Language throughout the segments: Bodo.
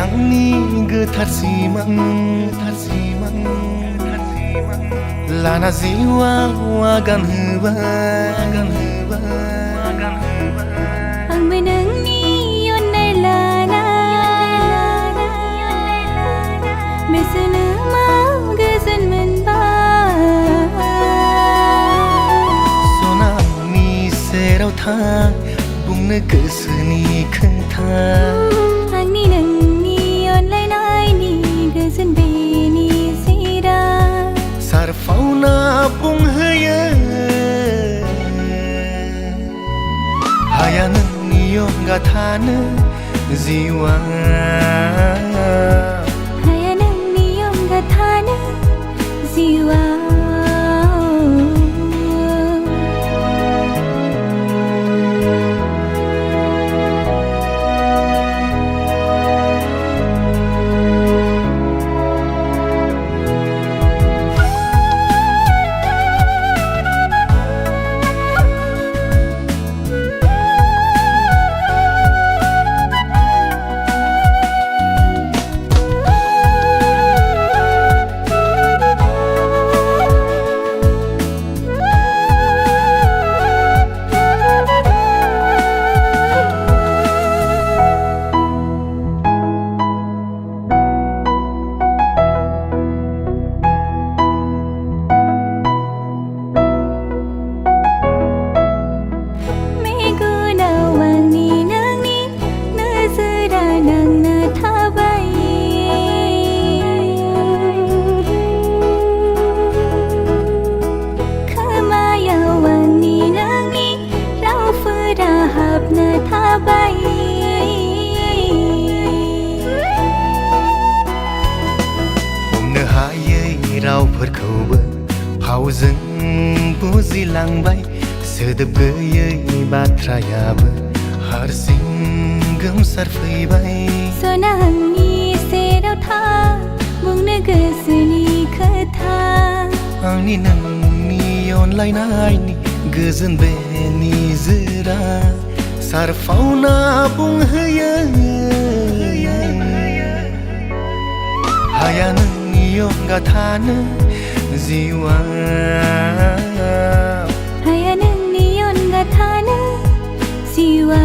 आंनि गोथार सिमां लाना जिउआव आगान होबाय आंबो नोंनि अननाय लाना बे जोनोमाव गोजोन मोनबाय सनानि सेराव थां बुंनो गोसोनि खोथा आंनि नोंनि अनलायनायनि गोजोन बेनि सेरा सारफावना बुंहोयो हाया नोंनि अनगा थानो जिउआ हाया नोंनि अनगा थानो जिउआ हमनो हायै रावफोरखौबो फावजों बुजिलांबाय सोदोब गैयै बाथ्रायाबो हारसिं गोमसारफैबाय सना आंनि सेराव थां बुंनो गोसोनि खोथा आंनि नोंनि अनलायनायनि गोजोन बेनि जोरा सारफावना बुंहोयो हाया नोंनि अनगा थानो जिउआ हाया नोंनि अनगा थानो जिउआ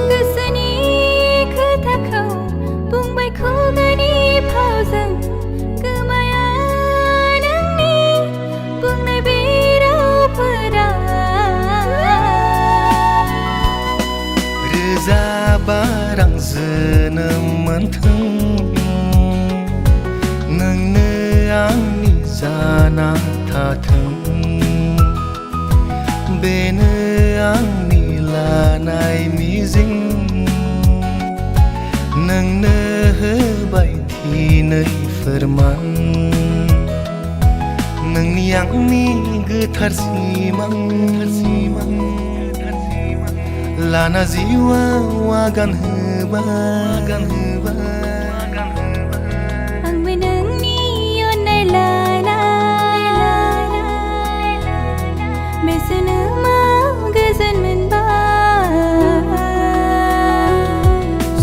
गोसोनि खोथाखौ बुंबाय खुगानि फावजों गोमाया नोंनि बुंनाय बे रावफोरा रोजा बार आं जोनोम मोनथों नोंनो आंनि जाना थाथों बेनो आंनि लानाय मिजिं नोंनो होबाय दिनै फोरमान नोंनि आंनि गोथार सिमां लाना जिउआव आगान होबाय आंबो नोंनि अननाय लाना बे जोनोमाव गोजोन मोनबाय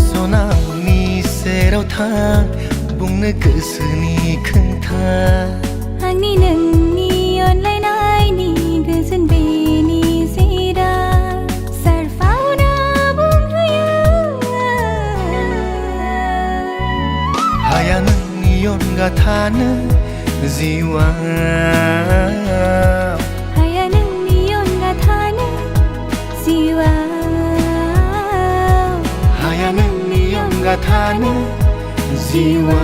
सनानि सेराव थां बुंनो गोसोनि खोथा आंनि नोंनि अनलायनायनि गोजोन बेनि सेरा सारफावना बुंहोयो हाया नोंनि अनगा थानो जिउआ हाया नोंनि अनगा थानो जिउआ हाया नोंनि अनगा थानो जिउआ